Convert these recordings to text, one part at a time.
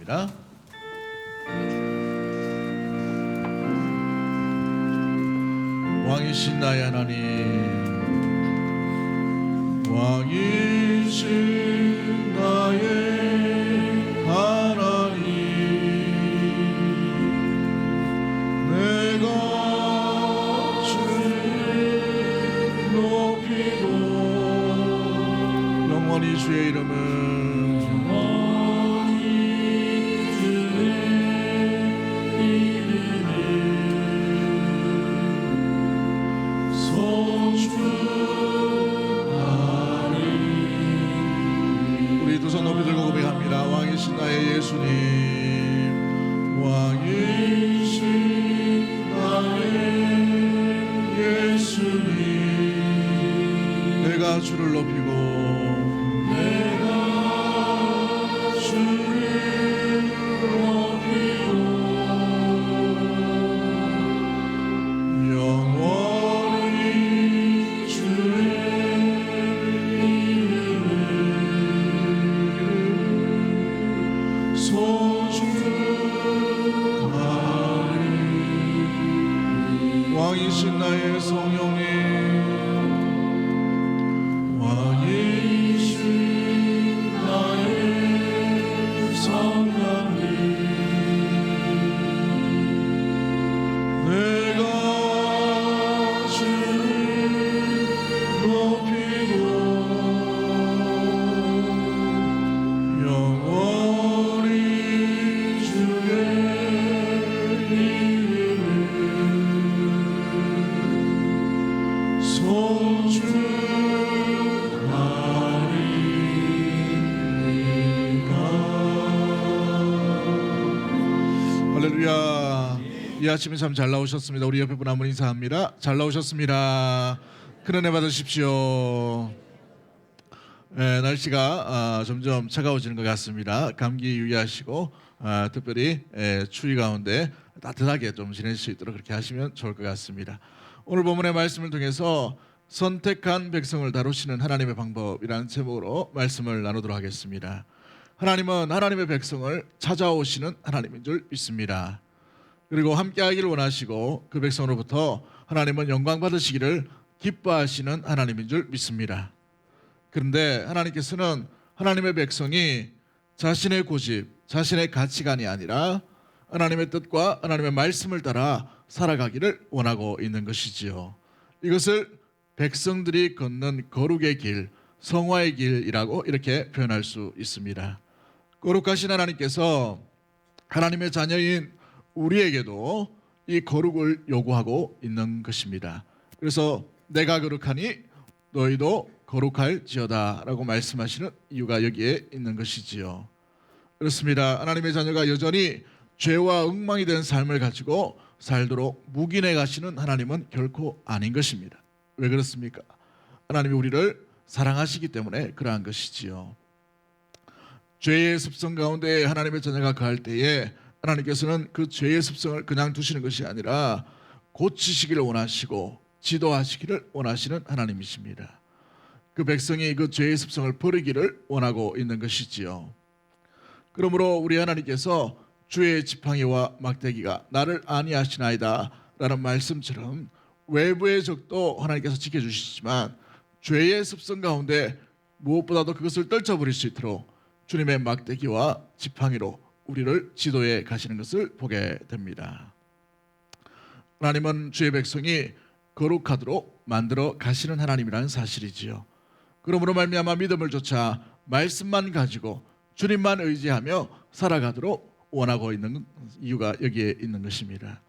부탁드립니다. 왕이신 나의 하나님, 왕이신 나의 하나님, 내가 주를 높이고 영원히 주의 이름을 왕이신 나의 예수님, 왕이신 나의 예수님, 내가 주를 높이고 영원히 왕이신 나의 성령님, 왕이신 나의 성령님, 내가 주를 높이고 영원히 주의 할렐루야. 이 아침에 참 잘 나오셨습니다. 우리 옆에 분 한번 인사합니다. 잘 나오셨습니다. 큰 은혜 받으십시오. 날씨가 점점 차가워지는 것 같습니다. 감기 유의하시고 특별히 추위 가운데 따뜻하게 좀 지낼 수 있도록 그렇게 하시면 좋을 것 같습니다. 오늘 본문의 말씀을 통해서 선택한 백성을 다루시는 하나님의 방법이라는 제목으로 말씀을 나누도록 하겠습니다. 하나님은 하나님의 백성을 찾아오시는 하나님인 줄 믿습니다. 그리고 함께하기를 원하시고 그 백성으로부터 하나님은 영광 받으시기를 기뻐하시는 하나님인 줄 믿습니다. 그런데 하나님께서는 하나님의 백성이 자신의 고집, 자신의 가치관이 아니라 하나님의 뜻과 하나님의 말씀을 따라 살아가기를 원하고 있는 것이지요. 이것을 백성들이 걷는 거룩의 길, 성화의 길이라고 이렇게 표현할 수 있습니다. 거룩하신 하나님께서 하나님의 자녀인 우리에게도 이 거룩을 요구하고 있는 것입니다. 그래서 내가 거룩하니 너희도 거룩할지어다 라고 말씀하시는 이유가 여기에 있는 것이지요. 그렇습니다. 하나님의 자녀가 여전히 죄와 엉망이 된 삶을 가지고 살도록 묵인해 가시는 하나님은 결코 아닌 것입니다. 왜 그렇습니까? 하나님이 우리를 사랑하시기 때문에 그러한 것이지요. 죄의 습성 가운데 하나님의 자녀가 거할 때에 하나님께서는 그 죄의 습성을 그냥 두시는 것이 아니라 고치시기를 원하시고 지도하시기를 원하시는 하나님이십니다. 그 백성이 그 죄의 습성을 버리기를 원하고 있는 것이지요. 그러므로 우리 하나님께서 주의 지팡이와 막대기가 나를 아니하시나이다 라는 말씀처럼 외부의 적도 하나님께서 지켜주시지만 죄의 습성 가운데 무엇보다도 그것을 떨쳐버릴 수 있도록 주님의 막대기와 지팡이로 우리를 지도해 가시는 것을 보게 됩니다. 하나님은 주의 백성이 거룩하도록 만들어 가시는 하나님이라는 사실이지요. 그러므로 말미암아 믿음을 좇아 말씀만 가지고 주님만 의지하며 살아가도록 원하고 있는 이유가 여기에 있는 것입니다.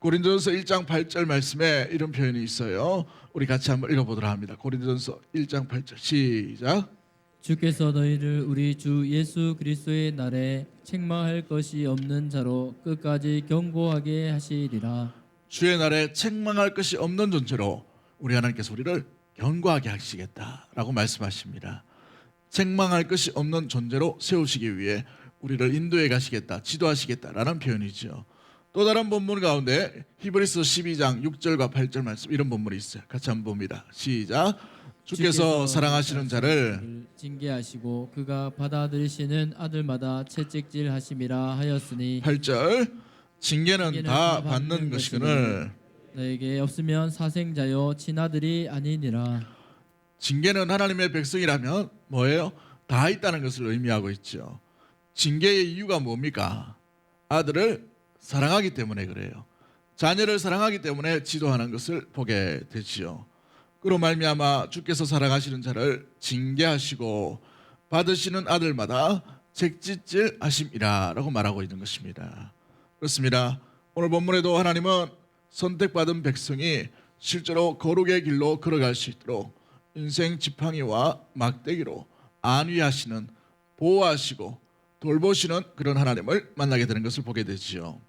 고린도전서 1장 8절 말씀에 이런 표현이 있어요. 우리 같이 한번 읽어보도록 합니다. 고린도전서 1장 8절 시작. 주께서 너희를 우리 주 예수 그리스도의 날에 책망할 것이 없는 자로 끝까지 경고하게 하시리라. 주의 날에 책망할 것이 없는 존재로 우리 하나님께서 우리를 견고하게 하시겠다라고 말씀하십니다. 책망할 것이 없는 존재로 세우시기 위해 우리를 인도해 가시겠다, 지도하시겠다라는 표현이죠. 또 다른 본문 가운데 히브리서 12장 6절과 8절 말씀 이런 본문이 있어요. 같이 한번 봅니다. 시작. 주께서 사랑하시는 자를 징계하시고 그가 받아들이시는 아들마다 채찍질하심이라 하였으니 8절 징계는 다 받는 것이거늘 너에게 없으면 사생자요 친아들이 아니니라. 징계는 하나님의 백성이라면 뭐예요? 다 있다는 것을 의미하고 있죠. 징계의 이유가 뭡니까? 아들을 사랑하기 때문에 그래요. 자녀를 사랑하기 때문에 지도하는 것을 보게 되지요. 그로 말미암아 주께서 사랑하시는 자를 징계하시고 받으시는 아들마다 책짓질 하심이라라고 말하고 있는 것입니다. 그렇습니다. 오늘 본문에도 하나님은 선택받은 백성이 실제로 거룩의 길로 걸어갈 수 있도록 인생 지팡이와 막대기로 안위하시는, 보호하시고 돌보시는 그런 하나님을 만나게 되는 것을 보게 되지요.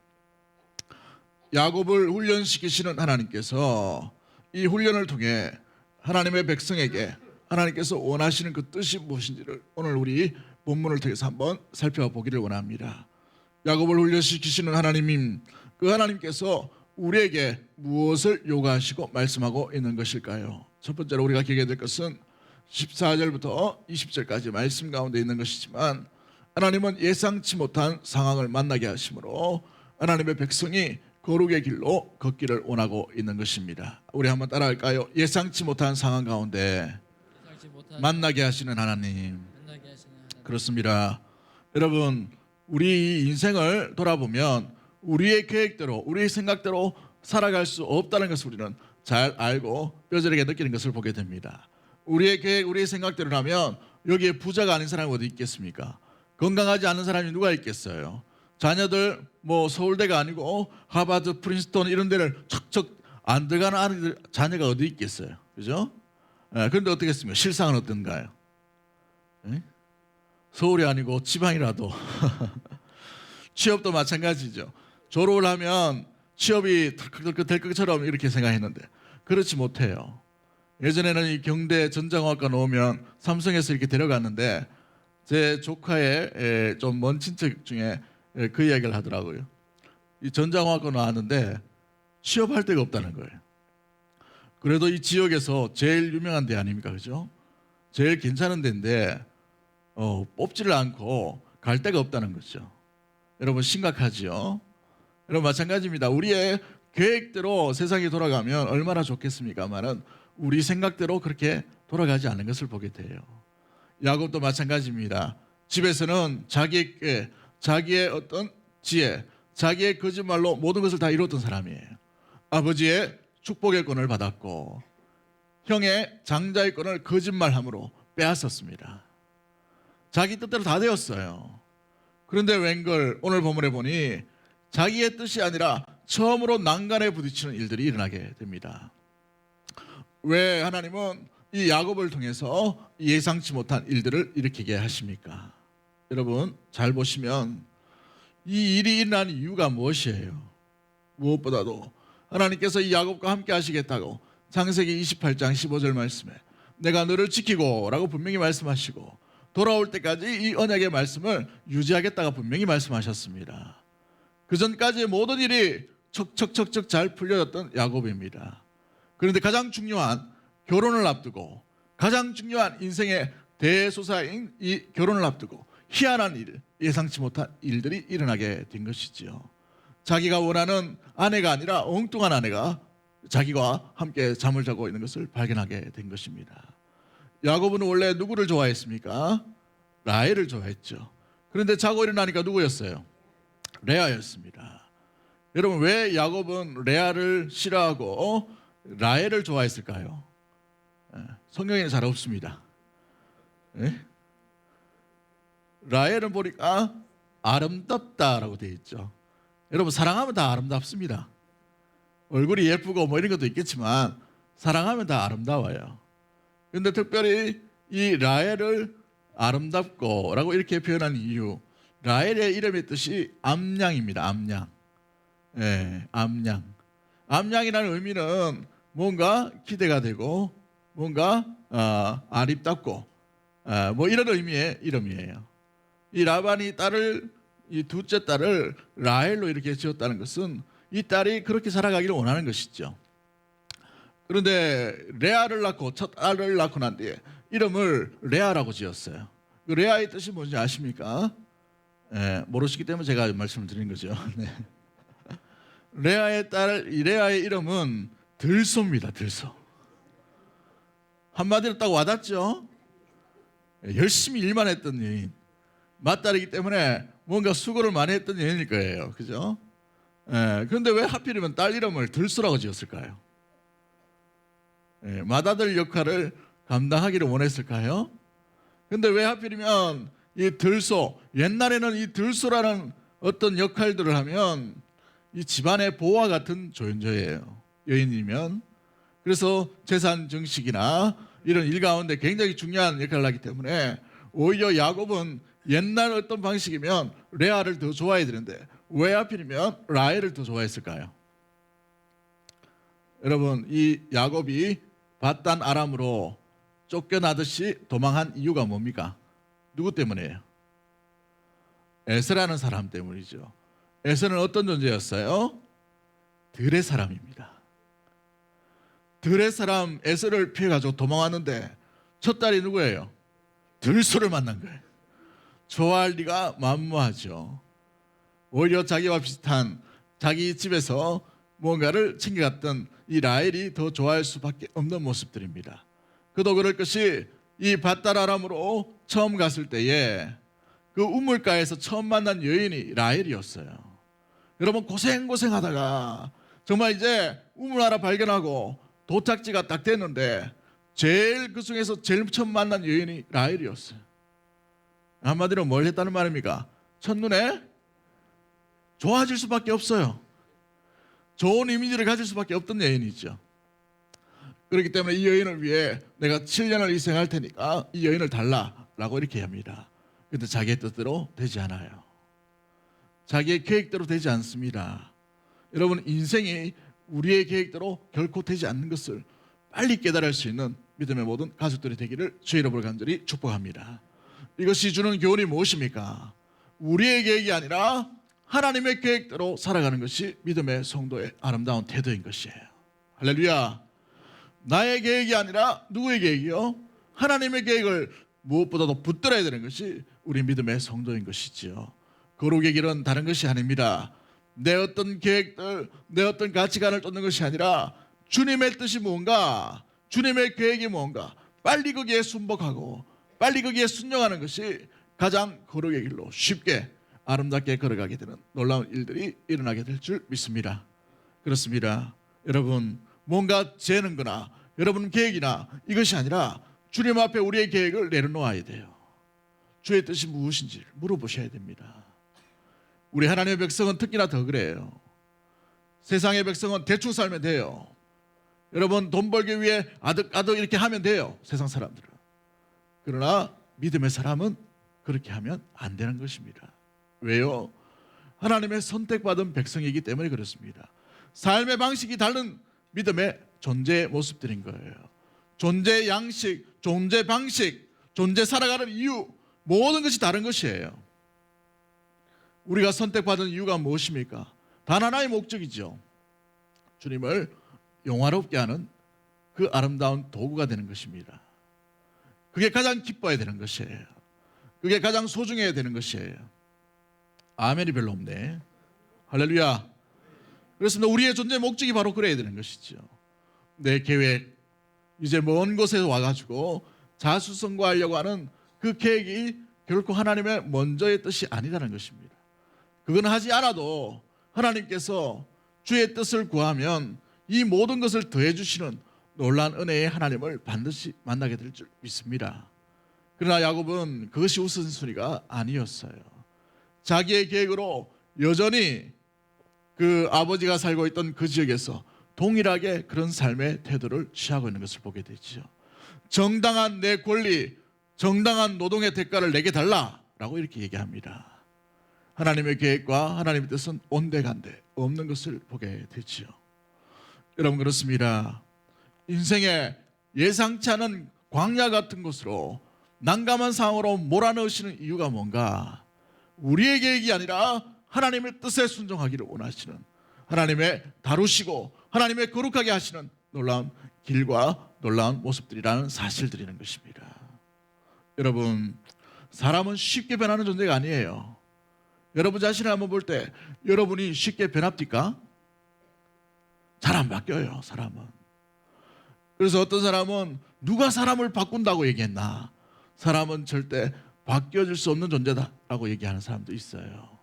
야곱을 훈련시키시는 하나님께서 이 훈련을 통해 하나님의 백성에게 하나님께서 원하시는 그 뜻이 무엇인지를 오늘 우리 본문을 통해서 한번 살펴보기를 원합니다. 야곱을 훈련시키시는 하나님인 그 하나님께서 우리에게 무엇을 요구하시고 말씀하고 있는 것일까요? 첫 번째로 우리가 기억해야 될 것은 14절부터 20절까지 말씀 가운데 있는 것이지만 하나님은 예상치 못한 상황을 만나게 하심으로 하나님의 백성이 거룩의 길로 걷기를 원하고 있는 것입니다. 우리 한번 따라할까요? 예상치 못한 상황 가운데 만나게 하시는 하나님. 그렇습니다. 여러분, 우리 인생을 돌아보면 우리의 계획대로, 우리의 생각대로 살아갈 수 없다는 것을 우리는 잘 알고 뼈저리게 느끼는 것을 보게 됩니다. 우리의 계획, 우리의 생각대로라면 여기에 부자가 아닌 사람이 어디 있겠습니까? 건강하지 않은 사람이 누가 있겠어요? 자녀들 뭐 서울대가 아니고 하버드, 프린스턴 이런 데를 척척 안 들어가는 아이들, 자녀가 어디 있겠어요? 그죠? 그런데 어떻겠습니까? 실상은 어떤가요? 서울이 아니고 지방이라도 취업도 마찬가지죠. 졸업을 하면 취업이 덜컥덜컥 될 것처럼 이렇게 생각했는데 그렇지 못해요. 예전에는 이 경대 전자공학과 나오면 삼성에서 이렇게 데려갔는데 제 조카의 좀 먼 친척 중에 그 이야기를 하더라고요. 이 전자공학과 나왔는데 취업할 데가 없다는 거예요. 그래도 이 지역에서 제일 유명한 데 아닙니까? 그죠? 제일 괜찮은 데인데 뽑지를 않고 갈 데가 없다는 거죠. 여러분 심각하지요? 여러분 마찬가지입니다. 우리의 계획대로 세상이 돌아가면 얼마나 좋겠습니까만은 우리 생각대로 그렇게 돌아가지 않는 것을 보게 돼요. 야곱도 마찬가지입니다. 집에서는 자기의 어떤 지혜, 자기의 거짓말로 모든 것을 다 이뤘던 사람이에요. 아버지의 축복의 권을 받았고 형의 장자의 권을 거짓말함으로 빼앗았습니다. 자기 뜻대로 다 되었어요. 그런데 웬걸 오늘 본문에 보니 자기의 뜻이 아니라 처음으로 난간에 부딪히는 일들이 일어나게 됩니다. 왜 하나님은 이 야곱을 통해서 예상치 못한 일들을 일으키게 하십니까? 여러분 잘 보시면 이 일이 일어난 이유가 무엇이에요? 무엇보다도 하나님께서 이 야곱과 함께 하시겠다고 창세기 28장 15절 말씀에 내가 너를 지키고 라고 분명히 말씀하시고 돌아올 때까지 이 언약의 말씀을 유지하겠다가 분명히 말씀하셨습니다. 그 전까지의 모든 일이 척척척척 잘 풀려졌던 야곱입니다. 그런데 가장 중요한 결혼을 앞두고 가장 중요한 인생의 대소사인 이 결혼을 앞두고 희한한 일, 예상치 못한 일들이 일어나게 된 것이지요. 자기가 원하는 아내가 아니라 엉뚱한 아내가 자기와 함께 잠을 자고 있는 것을 발견하게 된 것입니다. 야곱은 원래 누구를 좋아했습니까? 라헬을 좋아했죠. 그런데 자고 일어나니까 누구였어요? 레아였습니다. 여러분 왜 야곱은 레아를 싫어하고 라헬을 좋아했을까요? 성경에는 잘 없습니다. 라헬은 보니까 아름답다라고 되어 있죠. 여러분 사랑하면 다 아름답습니다. 얼굴이 예쁘고 뭐 이런 것도 있겠지만 사랑하면 다 아름다워요. 그런데 특별히 이 라헬을 아름답고 라고 이렇게 표현한 이유, 라헬의 이름의 뜻이 암양입니다. 암양. 암양. 암양이라는 의미는 뭔가 기대가 되고 뭔가 아름답고 뭐 이런 의미의 이름이에요. 이 라반이 이 둘째 딸을 라헬로 이렇게 지었다는 것은 이 딸이 그렇게 살아가기를 원하는 것이죠. 그런데 레아를 낳고 첫 딸을 낳고 난 뒤에 이름을 레아라고 지었어요. 그 레아의 뜻이 뭔지 아십니까? 모르시기 때문에 제가 말씀을 드린 거죠. 네. 레아의 이름은 들소입니다. 들소. 한마디로 딱 와닿죠. 열심히 일만 했던 여인, 맏딸이기 때문에 뭔가 수고를 많이 했던 여인일 거예요. 그죠? 그런데 왜 하필이면 딸 이름을 들소라고 지었을까요? 맏아들 역할을 감당하기를 원했을까요? 근데 왜 하필이면 이 들소, 옛날에는 이 들소라는 어떤 역할들을 하면 이 집안의 보호와 같은 조연조예요. 여인이면. 그래서 재산 증식이나 이런 일 가운데 굉장히 중요한 역할을 하기 때문에 오히려 야곱은 옛날 어떤 방식이면 레아를 더 좋아해야 되는데 왜 하필이면 라헬을 더 좋아했을까요? 여러분, 이 야곱이 밧단 아람으로 쫓겨나듯이 도망한 이유가 뭡니까? 누구 때문이에요? 에서라는 사람 때문이죠. 에서는 어떤 존재였어요? 들의 사람입니다. 들의 사람 에서를 피해가지고 도망왔는데 첫 딸이 누구예요? 들소를 만난 거예요. 좋아할 리가 만무하죠. 오히려 자기와 비슷한 자기 집에서 뭔가를 챙겨갔던 이 라헬이 더 좋아할 수밖에 없는 모습들입니다. 그도 그럴 것이 이 밧단 아람으로 처음 갔을 때에 그 우물가에서 처음 만난 여인이 라헬이었어요. 여러분, 고생하다가 정말 이제 우물 하나 발견하고 도착지가 딱 됐는데 그 중에서 제일 처음 만난 여인이 라헬이었어요. 한마디로 뭘 했다는 말입니까? 첫눈에 좋아질 수밖에 없어요. 좋은 이미지를 가질 수밖에 없던 여인이죠. 그렇기 때문에 이 여인을 위해 내가 7년을 희생할 테니까 이 여인을 달라라고 이렇게 합니다. 그런데 자기의 뜻대로 되지 않아요. 자기의 계획대로 되지 않습니다. 여러분, 인생이 우리의 계획대로 결코 되지 않는 것을 빨리 깨달을 수 있는 믿음의 모든 가족들이 되기를 주의 이름으로 간절히 축복합니다. 이것이 주는 교훈이 무엇입니까? 우리의 계획이 아니라 하나님의 계획대로 살아가는 것이 믿음의 성도의 아름다운 태도인 것이에요. 할렐루야. 나의 계획이 아니라 누구의 계획이요? 하나님의 계획을 무엇보다도 붙들어야 되는 것이 우리 믿음의 성도인 것이지요. 거룩의 길은 다른 것이 아닙니다. 내 어떤 계획들, 내 어떤 가치관을 쫓는 것이 아니라 주님의 뜻이 뭔가, 주님의 계획이 뭔가 빨리 거기에 순복하고 빨리 거기에 순종하는 것이 가장 거룩의 길로 쉽게 아름답게 걸어가게 되는 놀라운 일들이 일어나게 될 줄 믿습니다. 그렇습니다. 여러분, 뭔가 재는 거나 여러분 계획이나 이것이 아니라 주님 앞에 우리의 계획을 내려놓아야 돼요. 주의 뜻이 무엇인지 물어보셔야 됩니다. 우리 하나님의 백성은 특히나 더 그래요. 세상의 백성은 대충 살면 돼요. 여러분, 돈 벌기 위해 아득아득 이렇게 하면 돼요. 세상 사람들은. 그러나 믿음의 사람은 그렇게 하면 안 되는 것입니다. 왜요? 하나님의 선택받은 백성이기 때문에 그렇습니다. 삶의 방식이 다른 믿음의 존재의 모습들인 거예요. 존재 양식, 존재 방식, 존재 살아가는 이유, 모든 것이 다른 것이에요. 우리가 선택받은 이유가 무엇입니까? 단 하나의 목적이죠. 주님을 영화롭게 하는 그 아름다운 도구가 되는 것입니다. 그게 가장 기뻐야 되는 것이에요. 그게 가장 소중해야 되는 것이에요. 아멘이 별로 없네. 할렐루야. 그렇습니다. 우리의 존재 목적이 바로 그래야 되는 것이죠. 내 계획, 이제 먼 곳에서 와가지고 자수성가하려고 하는 그 계획이 결코 하나님의 먼저의 뜻이 아니라는 것입니다. 그건 하지 않아도 하나님께서 주의 뜻을 구하면 이 모든 것을 더해 주시는 놀라운 은혜의 하나님을 반드시 만나게 될 줄 믿습니다. 그러나 야곱은 그것이 우선순위가 아니었어요. 자기의 계획으로 여전히 그 아버지가 살고 있던 그 지역에서 동일하게 그런 삶의 태도를 취하고 있는 것을 보게 되죠. 정당한 내 권리, 정당한 노동의 대가를 내게 달라라고 이렇게 얘기합니다. 하나님의 계획과 하나님의 뜻은 온데간데 없는 것을 보게 되죠. 여러분, 그렇습니다. 인생에 예상치 않은 광야 같은 곳으로 난감한 상황으로 몰아넣으시는 이유가 뭔가? 우리의 계획이 아니라 하나님의 뜻에 순종하기를 원하시는, 하나님의 다루시고 하나님의 거룩하게 하시는 놀라운 길과 놀라운 모습들이라는 사실들이는 것입니다. 여러분, 사람은 쉽게 변하는 존재가 아니에요. 여러분 자신을 한번 볼 때 여러분이 쉽게 변합니까? 잘 안 바뀌어요, 사람은. 그래서 어떤 사람은 누가 사람을 바꾼다고 얘기했나? 사람은 절대 바뀌어질 수 없는 존재다라고 얘기하는 사람도 있어요.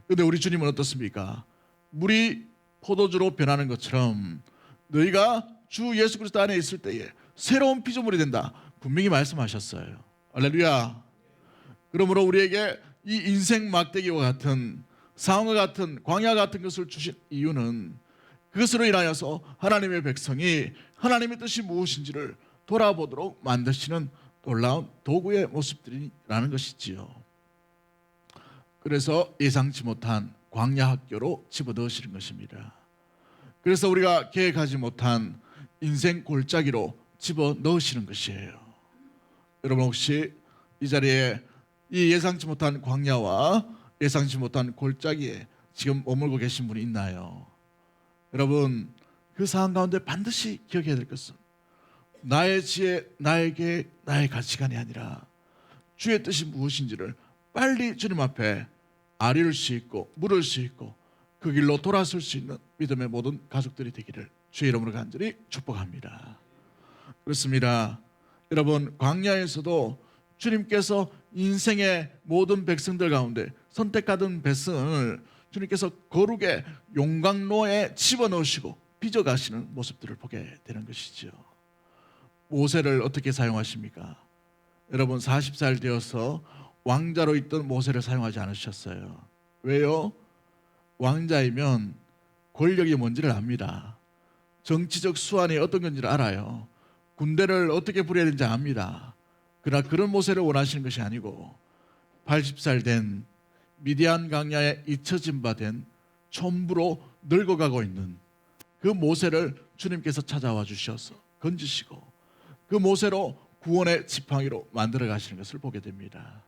그런데 우리 주님은 어떻습니까? 물이 포도주로 변하는 것처럼 너희가 주 예수 그리스도 안에 있을 때에 새로운 피조물이 된다, 분명히 말씀하셨어요. 할렐루야. 그러므로 우리에게 이 인생 막대기와 같은 상황과 같은 광야 같은 것을 주신 이유는 그것으로 인하여서 하나님의 백성이 하나님의 뜻이 무엇인지를 돌아보도록 만드시는 놀라운 도구의 모습들이라는 것이지요. 그래서 예상치 못한 광야 학교로 집어넣으시는 것입니다. 그래서 우리가 계획하지 못한 인생 골짜기로 집어넣으시는 것이에요. 여러분 혹시 이 자리에 이 예상치 못한 광야와 예상치 못한 골짜기에 지금 머물고 계신 분이 있나요? 여러분, 그 상황 가운데 반드시 기억해야 될 것은 나의 지혜, 나의 계획, 나의 가치관이 아니라 주의 뜻이 무엇인지를 빨리 주님 앞에 아뢰을 수 있고 물을 수 있고 그 길로 돌아설 수 있는 믿음의 모든 가족들이 되기를 주의 이름으로 간절히 축복합니다. 그렇습니다. 여러분, 광야에서도 주님께서 인생의 모든 백성들 가운데 선택받은 백성을 주님께서 거룩의 용광로에 집어넣으시고 빚어가시는 모습들을 보게 되는 것이죠. 모세를 어떻게 사용하십니까? 여러분, 40살 되어서 왕자로 있던 모세를 사용하지 않으셨어요. 왜요? 왕자이면 권력이 뭔지를 압니다. 정치적 수완이 어떤 건지를 알아요. 군대를 어떻게 부려야 되는지 압니다. 그러나 그런 모세를 원하시는 것이 아니고 80살 된 미디안 강야에 잊혀진 바 된 촌부로 늙어가고 있는 그 모세를 주님께서 찾아와 주셔서 건지시고 그 모세로 구원의 지팡이로 만들어 가시는 것을 보게 됩니다.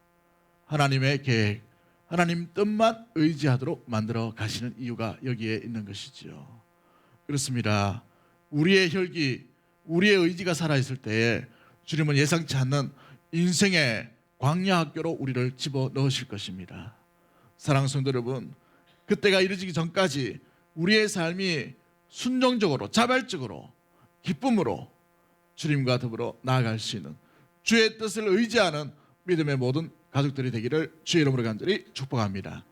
하나님의 계획, 하나님 뜻만 의지하도록 만들어 가시는 이유가 여기에 있는 것이지요. 그렇습니다. 우리의 혈기, 우리의 의지가 살아있을 때에 주님은 예상치 않는 인생의 광야 학교로 우리를 집어넣으실 것입니다. 사랑하는 성도 여러분, 그때가 이르기 전까지 우리의 삶이 순종적으로 자발적으로 기쁨으로 주님과 더불어 나아갈 수 있는 주의 뜻을 의지하는 믿음의 모든 가족들이 되기를 주의 이름으로 간절히 축복합니다.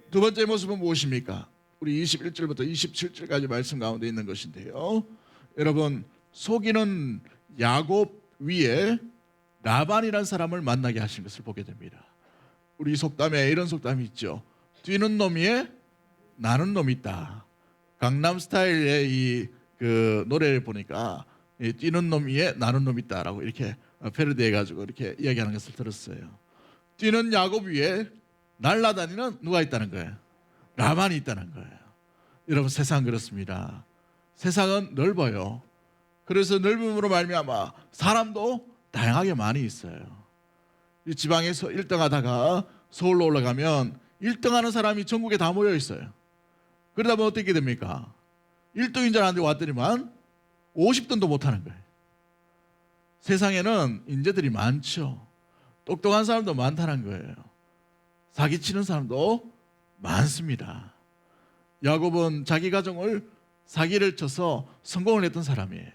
두 번째 모습은 무엇입니까? 우리 21절부터 27절까지 말씀 가운데 있는 것인데요. 여러분, 속이는 야곱 위에 라반이라는 사람을 만나게 하신 것을 보게 됩니다. 우리 속담에 이런 속담이 있죠. 뛰는 놈 위에 나는 놈이 있다. 강남 스타일의 이 그 노래를 보니까 뛰는 놈 위에 나는 놈이 있다라고 이렇게 패러디해가지고 이렇게 이야기하는 것을 들었어요. 뛰는 야곱 위에 날아다니는 누가 있다는 거예요? 라반이 있다는 거예요. 여러분, 세상 그렇습니다. 세상은 넓어요. 그래서 넓음으로 말미암아 사람도 다양하게 많이 있어요. 이 지방에서 1등 하다가 서울로 올라가면 1등 하는 사람이 전국에 다 모여 있어요. 그러다 보면 어떻게 됩니까? 1등인 줄 알았는데 왔더니만 50등도 못하는 거예요. 세상에는 인재들이 많죠. 똑똑한 사람도 많다는 거예요. 사기치는 사람도 많습니다. 야곱은 자기 가정을 사기를 쳐서 성공을 했던 사람이에요.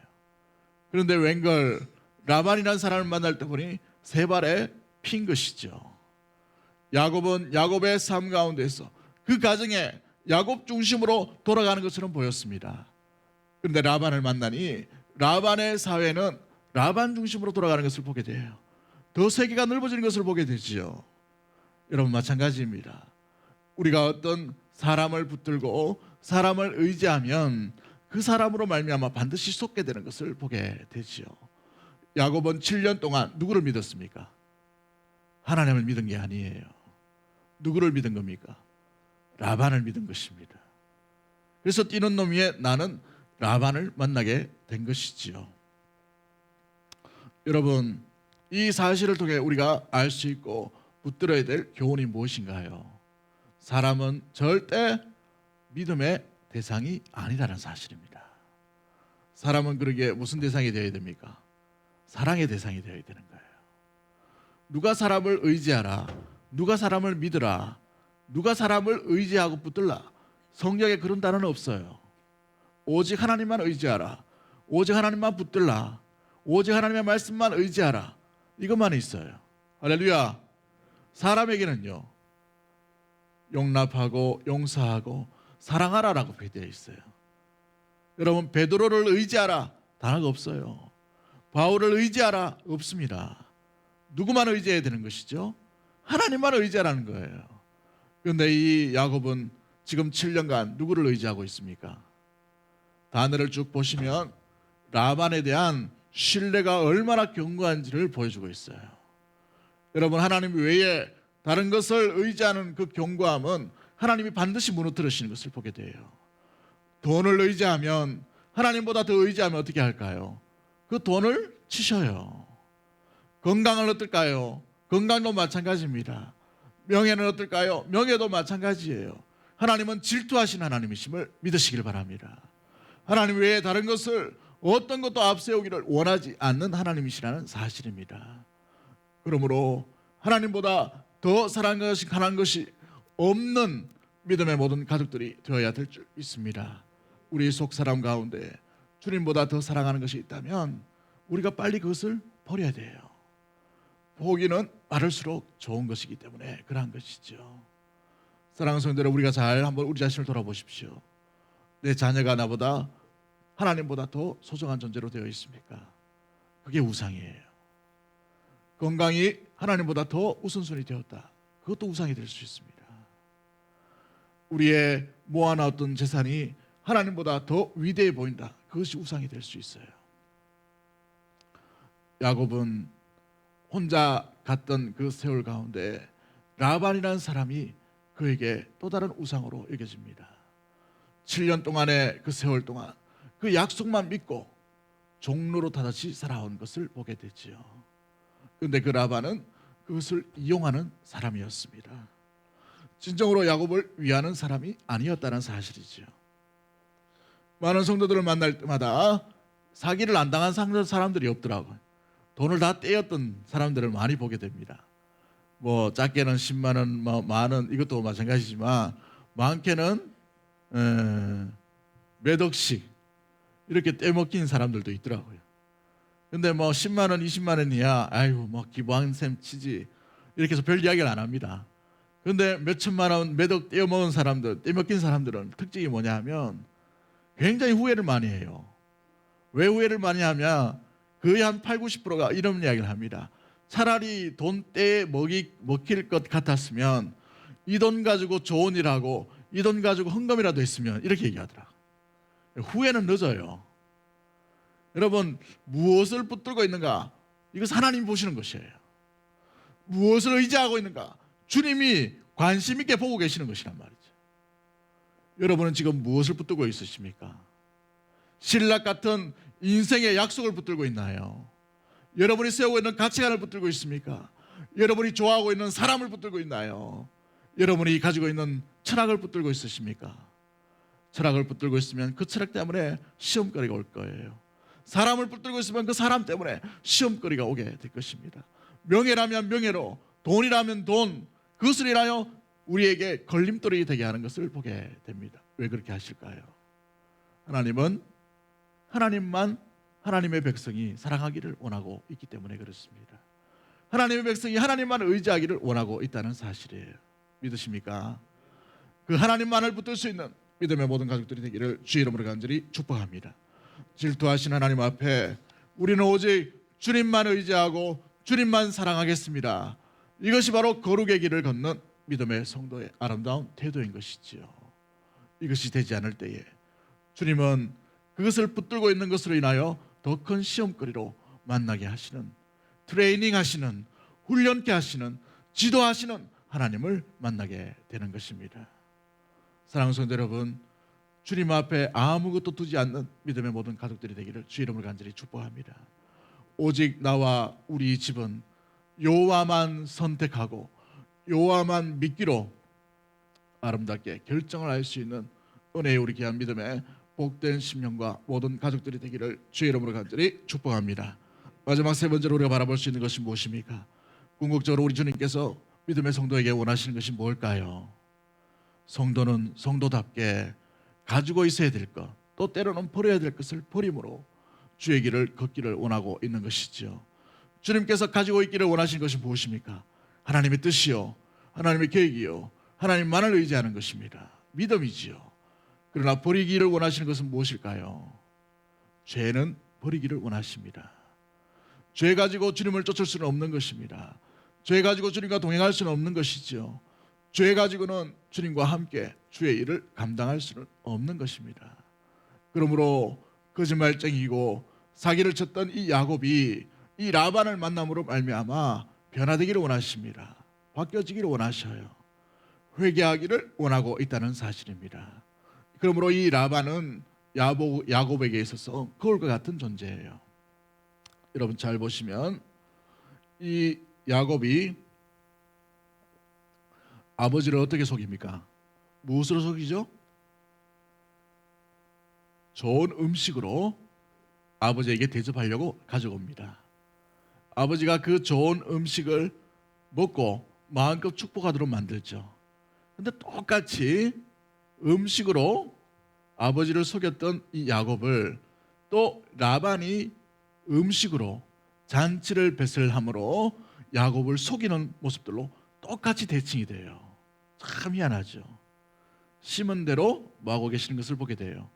그런데 웬걸 라반이라는 사람을 만날 때 보니 세 발에 핀 것이죠. 야곱은 야곱의 삶 가운데서 그 가정에 야곱 중심으로 돌아가는 것처럼 보였습니다. 그런데 라반을 만나니 라반의 사회는 라반 중심으로 돌아가는 것을 보게 돼요. 더 세계가 넓어지는 것을 보게 되지요. 여러분, 마찬가지입니다. 우리가 어떤 사람을 붙들고 사람을 의지하면 그 사람으로 말미암아 반드시 속게 되는 것을 보게 되지요. 야곱은 7년 동안 누구를 믿었습니까? 하나님을 믿은 게 아니에요. 누구를 믿은 겁니까? 라반을 믿은 것입니다. 그래서 뛰는 놈 위에 나는 라반을 만나게 된 것이지요. 여러분, 이 사실을 통해 우리가 알 수 있고 붙들어야 될 교훈이 무엇인가요? 사람은 절대 믿음의 대상이 아니라는 사실입니다. 사람은 그러게 무슨 대상이 되어야 됩니까? 사랑의 대상이 되어야 되는 거예요. 누가 사람을 의지하라, 누가 사람을 믿으라, 누가 사람을 의지하고 붙들라. 성경에 그런 단어는 없어요. 오직 하나님만 의지하라, 오직 하나님만 붙들라, 오직 하나님의 말씀만 의지하라. 이것만 있어요. 할렐루야. 사람에게는요, 용납하고 용서하고 사랑하라라고 되어 있어요. 여러분, 베드로를 의지하라 단어가 없어요. 바울을 의지하라 없습니다. 누구만 의지해야 되는 것이죠? 하나님만 의지하라는 거예요. 그런데 이 야곱은 지금 7년간 누구를 의지하고 있습니까? 단어를 쭉 보시면 라반에 대한 신뢰가 얼마나 견고한지를 보여주고 있어요. 여러분, 하나님 외에 다른 것을 의지하는 그 견고함은 하나님이 반드시 무너뜨리시는 것을 보게 돼요. 돈을 의지하면, 하나님보다 더 의지하면 어떻게 할까요? 그 돈을 치셔요. 건강은 어떨까요? 건강도 마찬가지입니다. 명예는 어떨까요? 명예도 마찬가지예요. 하나님은 질투하신 하나님이심을 믿으시길 바랍니다. 하나님 외에 다른 것을 어떤 것도 앞세우기를 원하지 않는 하나님이시라는 사실입니다. 그러므로 하나님보다 더 사랑하는 것이 없는 믿음의 모든 가족들이 되어야 될 줄 믿습니다. 우리 속 사람 가운데 주님보다 더 사랑하는 것이 있다면 우리가 빨리 그것을 버려야 돼요. 포기는 많을수록 좋은 것이기 때문에 그러한 것이죠. 사랑하는 성도들, 우리가 잘 한번 우리 자신을 돌아보십시오. 내 자녀가 나보다 하나님보다 더 소중한 존재로 되어 있습니까? 그게 우상이에요. 건강이 하나님보다 더 우선순위 되었다. 그것도 우상이 될 수 있습니다. 우리의 모아놨던 재산이 하나님보다 더 위대해 보인다. 그것이 우상이 될 수 있어요. 야곱은 혼자 갔던 그 세월 가운데 라반이라는 사람이 그에게 또 다른 우상으로 여겨집니다. 7년 동안의 그 세월 동안 그 약속만 믿고 종로로 다시 살아온 것을 보게 되지요. 그런데 그 라반은 그것을 이용하는 사람이었습니다. 진정으로 야곱을 위하는 사람이 아니었다는 사실이죠. 많은 성도들을 만날 때마다 사기를 안 당한 사람들이 없더라고요. 돈을 다 떼었던 사람들을 많이 보게 됩니다. 뭐 작게는 10만 원, 뭐 만 원, 이것도 마찬가지지만 많게는 몇 억씩 이렇게 떼먹긴 사람들도 있더라고요. 근데 뭐 10만 원, 20만 원이야, 아이고 뭐 기부한 셈 치지, 이렇게 해서 별 이야기를 안 합니다. 그런데 몇 천만 원, 몇 억 떼어먹은 사람들, 떼먹긴 사람들은 특징이 뭐냐 하면 굉장히 후회를 많이 해요. 왜 후회를 많이 하면 거의 한 8, 90%가 이런 이야기를 합니다. 차라리 돈 떼 먹힐 것 같았으면 이 돈 가지고 좋은 일하고 이 돈 가지고 헌금이라도 했으면, 이렇게 얘기하더라. 후회는 늦어요. 여러분, 무엇을 붙들고 있는가? 이것은 하나님이 보시는 것이에요. 무엇을 의지하고 있는가? 주님이 관심 있게 보고 계시는 것이란 말이죠. 여러분은 지금 무엇을 붙들고 있으십니까? 신락 같은 인생의 약속을 붙들고 있나요? 여러분이 세우고 있는 가치관을 붙들고 있습니까? 여러분이 좋아하고 있는 사람을 붙들고 있나요? 여러분이 가지고 있는 철학을 붙들고 있으십니까? 철학을 붙들고 있으면 그 철학 때문에 시험거리가 올 거예요. 사람을 붙들고 있으면 그 사람 때문에 시험거리가 오게 될 것입니다. 명예라면 명예로, 돈이라면 돈, 그것을 인하여 우리에게 걸림돌이 되게 하는 것을 보게 됩니다. 왜 그렇게 하실까요? 하나님은 하나님만, 하나님의 백성이 사랑하기를 원하고 있기 때문에 그렇습니다. 하나님의 백성이 하나님만 의지하기를 원하고 있다는 사실이에요. 믿으십니까? 그 하나님만을 붙들 수 있는 믿음의 모든 가족들이 되기를 주의 이름으로 간절히 축복합니다. 질투하신 하나님 앞에 우리는 오직 주님만 의지하고 주님만 사랑하겠습니다. 이것이 바로 거룩의 길을 걷는 믿음의 성도의 아름다운 태도인 것이지요. 이것이 되지 않을 때에 주님은 그것을 붙들고 있는 것으로 인하여 더 큰 시험거리로 만나게 하시는, 트레이닝 하시는, 훈련케 하시는, 지도하시는 하나님을 만나게 되는 것입니다. 사랑하는 성도 여러분, 주님 앞에 아무것도 두지 않는 믿음의 모든 가족들이 되기를 주의 이름으로 간절히 축복합니다. 오직 나와 우리 집은 여호와만 선택하고 여호와만 믿기로 아름답게 결정을 할 수 있는 은혜의 우리 귀한 믿음의 복된 10년과 모든 가족들이 되기를 주의 이름으로 간절히 축복합니다. 마지막 세 번째로 우리가 바라볼 수 있는 것이 무엇입니까? 궁극적으로 우리 주님께서 믿음의 성도에게 원하시는 것이 뭘까요? 성도는 성도답게 가지고 있어야 될 것, 또 때로는 버려야 될 것을 버림으로 주의 길을 걷기를 원하고 있는 것이지요. 주님께서 가지고 있기를 원하시는 것이 무엇입니까? 하나님의 뜻이요, 하나님의 계획이요, 하나님만을 의지하는 것입니다. 믿음이지요. 그러나 버리기를 원하시는 것은 무엇일까요? 죄는 버리기를 원하십니다. 죄 가지고 주님을 쫓을 수는 없는 것입니다. 죄 가지고 주님과 동행할 수는 없는 것이지요. 죄 가지고는 주님과 함께 주의 일을 감당할 수는 없는 것입니다. 그러므로 거짓말쟁이고 사기를 쳤던 이 야곱이 이 라반을 만남으로 말미암아 변화되기를 원하십니다. 바뀌어지기를 원하셔요. 회개하기를 원하고 있다는 사실입니다. 그러므로 이 라반은 야곱에게 있어서 거울과 같은 존재예요. 여러분 잘 보시면 이 야곱이 아버지를 어떻게 속입니까? 무엇으로 속이죠? 좋은 음식으로 아버지에게 대접하려고 가져옵니다. 아버지가 그 좋은 음식을 먹고 마음껏 축복하도록 만들죠. 근데 똑같이 음식으로 아버지를 속였던 이 야곱을 또 라반이 음식으로 잔치를 배설함으로 야곱을 속이는 모습들로 똑같이 대칭이 돼요. 참 희한하죠. 심은 대로 뭐하고 계시는 것을 보게 돼요.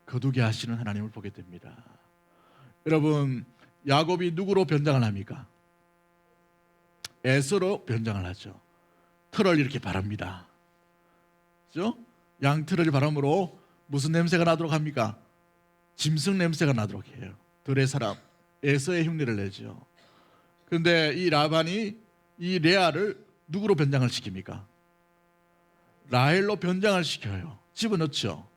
거두게 하시는 하나님을 보게 됩니다. 여러분, 야곱이 누구로 변장을 합니까? 에서로 변장을 하죠. 틀을 이렇게 바랍니다. 그죠? 양틀을 바람으로 무슨 냄새가 나도록 합니까? 짐승 냄새가 나도록 해요. 들의 사람 에서의 흉내를 내죠. 그런데 이 라반이 이 레아를 누구로 변장을 시킵니까? 라헬로 변장을 시켜요. 집어넣죠.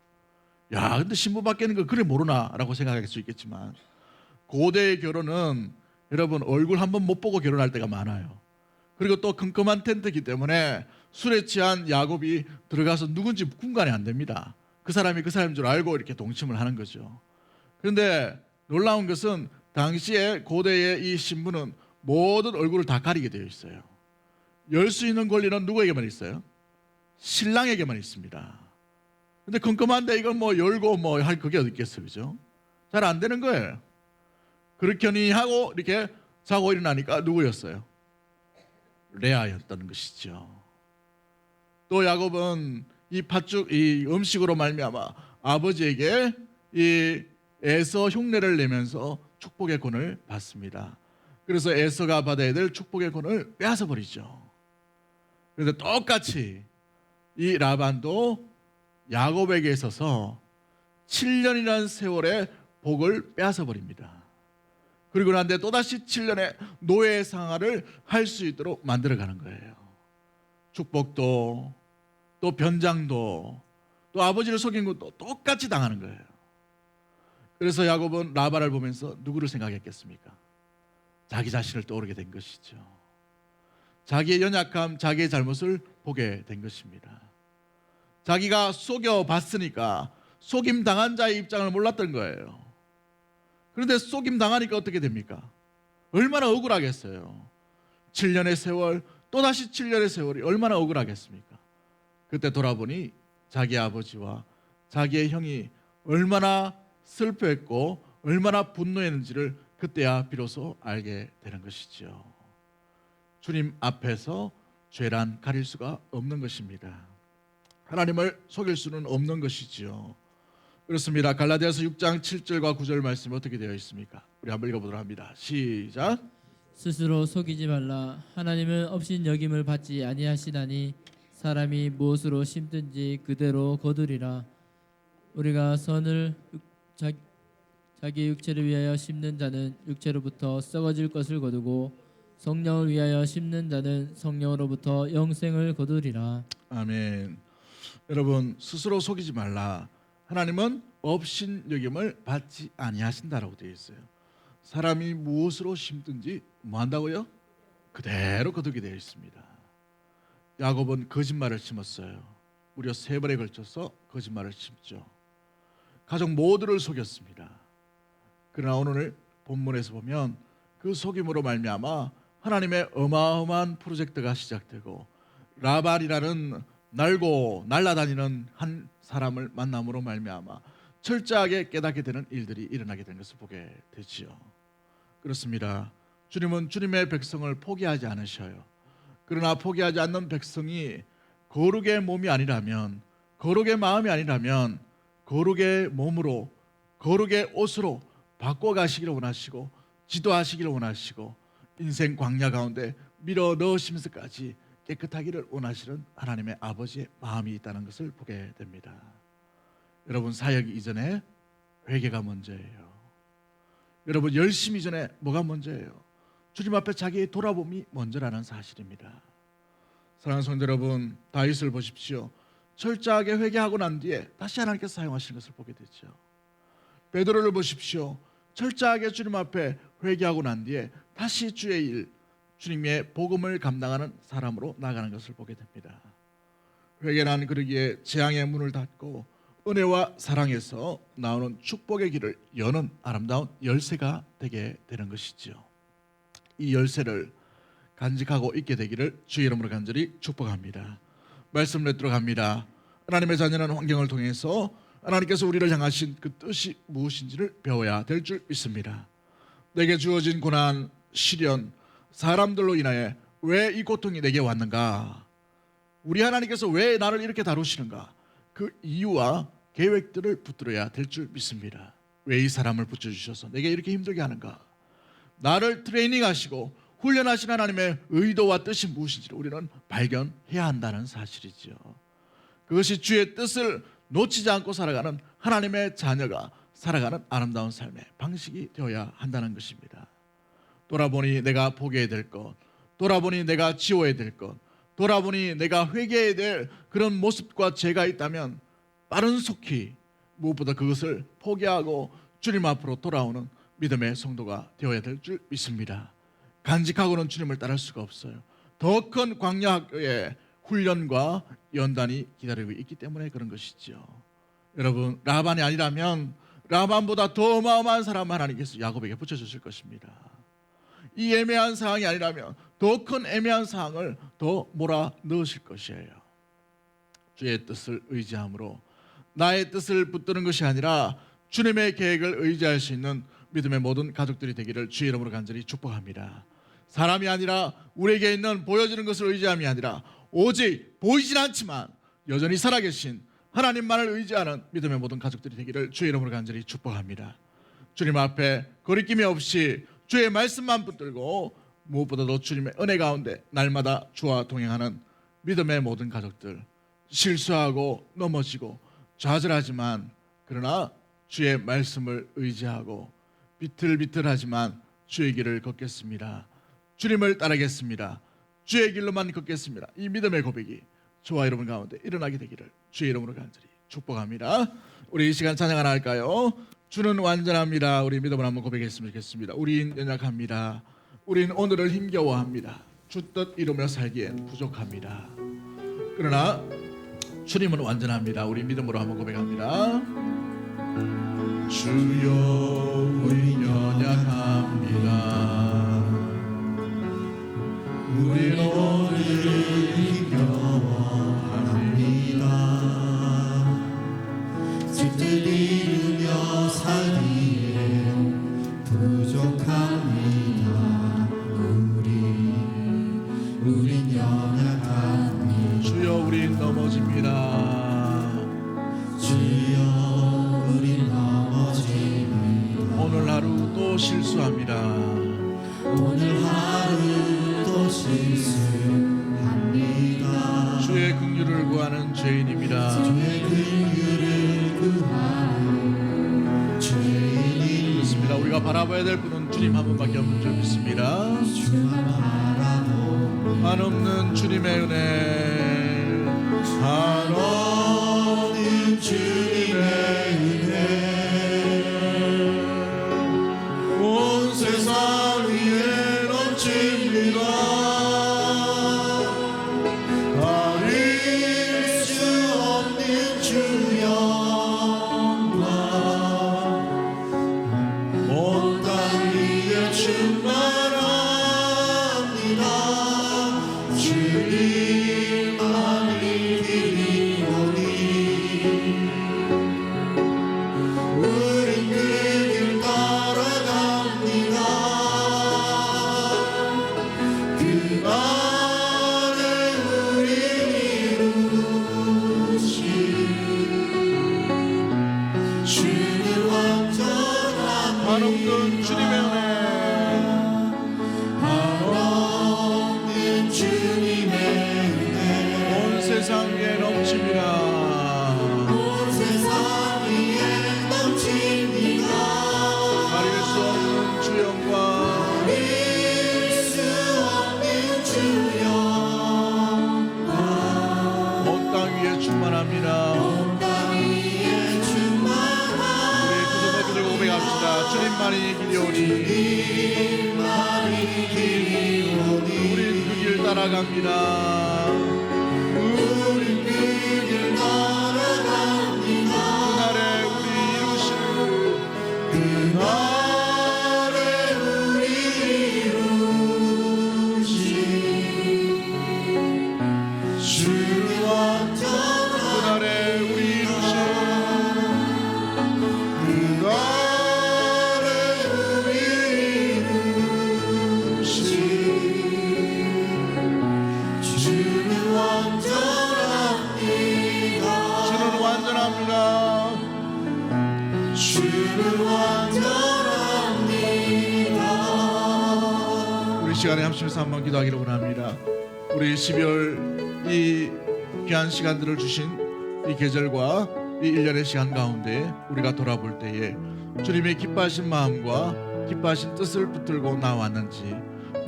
야, 근데 신부 바뀌는 거 그래 모르나라고 생각할 수 있겠지만 고대의 결혼은 여러분 얼굴 한번 못 보고 결혼할 때가 많아요. 그리고 또 컴컴한 텐트이기 때문에 술에 취한 야곱이 들어가서 누군지 분간이 안 됩니다. 그 사람이 그 사람인 줄 알고 이렇게 동침을 하는 거죠. 그런데 놀라운 것은 당시에 고대의 이 신부는 모든 얼굴을 다 가리게 되어 있어요. 열 수 있는 권리는 누구에게만 있어요? 신랑에게만 있습니다. 근데 컴컴한데 이걸 뭐 열고 뭐 할 그게 어디 있겠어요, 그죠? 잘 안 되는 거예요. 그렇게니 하고 이렇게 자고 일어나니까 누구였어요? 레아였다는 것이죠. 또 야곱은 이 팥죽 이 음식으로 말미암아 아버지에게 이 에서 흉내를 내면서 축복의 권을 받습니다. 그래서 에서가 받아야 될 축복의 권을 빼앗아 버리죠. 그런데 똑같이 이 라반도 야곱에게 있어서 7년이라는 세월의 복을 빼앗아 버립니다. 그리고 난 뒤에 또다시 7년의 노예 생활을 할 수 있도록 만들어가는 거예요. 축복도 또 변장도 또 아버지를 속인 것도 똑같이 당하는 거예요. 그래서 야곱은 라반을 보면서 누구를 생각했겠습니까? 자기 자신을 떠오르게 된 것이죠. 자기의 연약함, 자기의 잘못을 보게 된 것입니다. 자기가 속여봤으니까 속임당한 자의 입장을 몰랐던 거예요. 그런데 속임당하니까 어떻게 됩니까? 얼마나 억울하겠어요. 7년의 세월, 또다시 7년의 세월이 얼마나 억울하겠습니까? 그때 돌아보니 자기 아버지와 자기의 형이 얼마나 슬퍼했고 얼마나 분노했는지를 그때야 비로소 알게 되는 것이죠. 주님 앞에서 죄란 가릴 수가 없는 것입니다. 하나님을 속일 수는 없는 것이지요. 그렇습니다. 갈라디아서 6장 7절과 9절 말씀이 어떻게 되어 있습니까? 우리 한번 읽어보도록 합니다. 시작. 스스로 속이지 말라. 하나님은 업신여김을 받지 아니하시나니 사람이 무엇으로 심든지 그대로 거두리라. 우리가 선을 자기 육체를 위하여 심는 자는 육체로부터 썩어질 것을 거두고 성령을 위하여 심는 자는 성령으로부터 영생을 거두리라. 아멘. 여러분 스스로 속이지 말라. 하나님은 업신여김을 받지 아니하신다라고 되어 있어요. 사람이 무엇으로 심든지 뭐 한다고요? 그대로 거두게 되어 있습니다. 야곱은 거짓말을 심었어요. 무려 3번에 걸쳐서 거짓말을 심죠. 가족 모두를 속였습니다. 그러나 오늘 본문에서 보면 그 속임으로 말미암아 하나님의 어마어마한 프로젝트가 시작되고 라반이라는 날고 날아다니는 한 사람을 만남으로 말미암아 철저하게 깨닫게 되는 일들이 일어나게 된 것을 보게 되지요. 그렇습니다. 주님은 주님의 백성을 포기하지 않으셔요. 그러나 포기하지 않는 백성이 거룩의 몸이 아니라면, 거룩의 마음이 아니라면 거룩의 몸으로, 거룩의 옷으로 바꿔가시기를 원하시고 지도하시기를 원하시고 인생 광야 가운데 밀어 넣으시면서까지 깨끗하기를 원하시는 하나님의 아버지의 마음이 있다는 것을 보게 됩니다. 여러분, 사역 이전에 회개가 먼저예요. 여러분, 열심 이전에 뭐가 먼저예요? 주님 앞에 자기의 돌아봄이 먼저라는 사실입니다. 사랑하는 성도 여러분, 다윗을 보십시오. 철저하게 회개하고 난 뒤에 다시 하나님께서 사용하시는 것을 보게 되죠. 베드로를 보십시오. 철저하게 주님 앞에 회개하고 난 뒤에 다시 주의 일, 주님의 복음을 감당하는 사람으로 나가는 것을 보게 됩니다. 회개란 그러기에 재앙의 문을 닫고 은혜와 사랑에서 나오는 축복의 길을 여는 아름다운 열쇠가 되게 되는 것이지요. 이 열쇠를 간직하고 있게 되기를 주의 이름으로 간절히 축복합니다. 말씀을 맺도록 합니다. 하나님의 자녀는 환경을 통해서 하나님께서 우리를 향하신 그 뜻이 무엇인지를 배워야 될 줄 믿습니다. 내게 주어진 고난, 시련, 사람들로 인하여 왜 이 고통이 내게 왔는가? 우리 하나님께서 왜 나를 이렇게 다루시는가? 그 이유와 계획들을 붙들어야 될 줄 믿습니다. 왜 이 사람을 붙여주셔서 내게 이렇게 힘들게 하는가? 나를 트레이닝하시고 훈련하신 하나님의 의도와 뜻이 무엇인지를 우리는 발견해야 한다는 사실이지요. 그것이 주의 뜻을 놓치지 않고 살아가는 하나님의 자녀가 살아가는 아름다운 삶의 방식이 되어야 한다는 것입니다. 돌아보니 내가 포기해야 될 것, 돌아보니 내가 지워야 될 것, 돌아보니 내가 회개해야 될 그런 모습과 죄가 있다면 빠른 속히 무엇보다 그것을 포기하고 주님 앞으로 돌아오는 믿음의 성도가 되어야 될 줄 믿습니다. 간직하고는 주님을 따를 수가 없어요. 더 큰 광야의 훈련과 연단이 기다리고 있기 때문에 그런 것이죠. 여러분, 라반이 아니라면 라반보다 더 어마어마한 사람 하나님께서 야곱에게 붙여주실 것입니다. 이 애매한 상황이 아니라면 더 큰 애매한 상황을 더 몰아 넣으실 것이에요. 주의 뜻을 의지함으로 나의 뜻을 붙드는 것이 아니라 주님의 계획을 의지할 수 있는 믿음의 모든 가족들이 되기를 주의 이름으로 간절히 축복합니다. 사람이 아니라 우리에게 있는 보여지는 것을 의지함이 아니라 오직 보이진 않지만 여전히 살아계신 하나님만을 의지하는 믿음의 모든 가족들이 되기를 주의 이름으로 간절히 축복합니다. 주님 앞에 거리낌이 없이 주의 말씀만 붙들고 무엇보다도 주님의 은혜 가운데 날마다 주와 동행하는 믿음의 모든 가족들, 실수하고 넘어지고 좌절하지만 그러나 주의 말씀을 의지하고 비틀비틀하지만 주의 길을 걷겠습니다. 주님을 따르겠습니다. 주의 길로만 걷겠습니다. 이 믿음의 고백이 저와 여러분 가운데 일어나게 되기를 주의 이름으로 간절히 축복합니다. 우리 이 시간 찬양 하나 할까요? 주는 완전합니다. 우리 믿음을 한번 고백했으면 좋겠습니다. 우린 연약합니다. 우린 오늘을 힘겨워합니다. 주 뜻 이루며 살기엔 부족합니다. 그러나 주님은 완전합니다. 우리 믿음으로 한번 고백합니다. 주여, 우린 연약합니다. 우린 오늘 힘겨워합니다. 주 뜻 이루며 살기엔 부족합니다. 우린 연약합니다. 주여, 우린 넘어집니다. 주여, 우린 넘어집니다. 오늘 하루 또 실수합니다. 오늘 하루 또 실수합니다. 주의 긍휼을 구하는 죄인입니다. 주의 긍휼을 구하는 죄인입니다. 그렇습니다. 우리가 바라봐야 될 분은 주님 한 분밖에 없는 줄 믿습니다. 주만 바라보는 한없는 주님의 은혜, 한없는 주님의 은혜, 온 세상 위에 넘칩니다. 가릴 수 없는 주 영광, 주님만이 길이 오니 주님만이 길이 오니 우린 그 길 따라갑니다. 우린 그 길 따라갑니다. 그날에 우리 이루실 그날에 우리 이루신 주는 완전한 그날에 우리 이루실 그날에 우리 이루신 주는 완전합니다. 주는 완전합니다. 주는 완전합니다. 우리 시간에 합심해서 한번 기도하기를 원합니다. 우리 12월 이 귀한 시간들을 주신 이 계절과 이 1년의 시간 가운데 우리가 돌아볼 때에 주님의 기뻐하신 마음과 기뻐하신 뜻을 붙들고 나왔는지,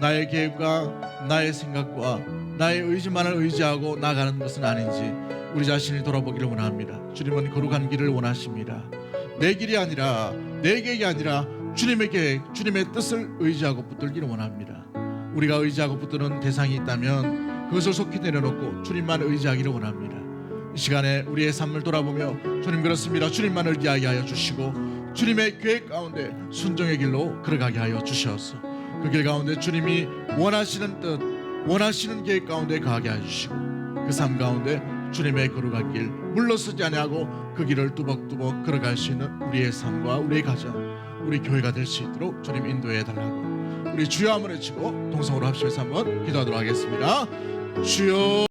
나의 계획과 나의 생각과 나의 의지만을 의지하고 나가는 것은 아닌지 우리 자신을 돌아보기를 원합니다. 주님은 거룩한 길을 원하십니다. 내 길이 아니라, 내 계획이 아니라 주님의 계획, 주님의 뜻을 의지하고 붙들기를 원합니다. 우리가 의지하고 붙드는 대상이 있다면 그것을 속히 내려놓고 주님만 의지하기를 원합니다. 이 시간에 우리의 삶을 돌아보며 주님 그렇습니다. 주님만을 이야기하여 주시고 주님의 계획 가운데 순종의 길로 걸어가게 하여 주시옵소서. 그 길 가운데 주님이 원하시는 뜻, 원하시는 계획 가운데 가게 하여 주시고 그 삶 가운데 주님의 거룩한 길 물러서지 아니하고 그 길을 뚜벅뚜벅 걸어갈 수 있는 우리의 삶과 우리의 가정, 우리 교회가 될 수 있도록 주님 인도해 달라고 우리 주여 한번 외치고 동성으로 합심해서 한번 기도하도록 하겠습니다. 주여.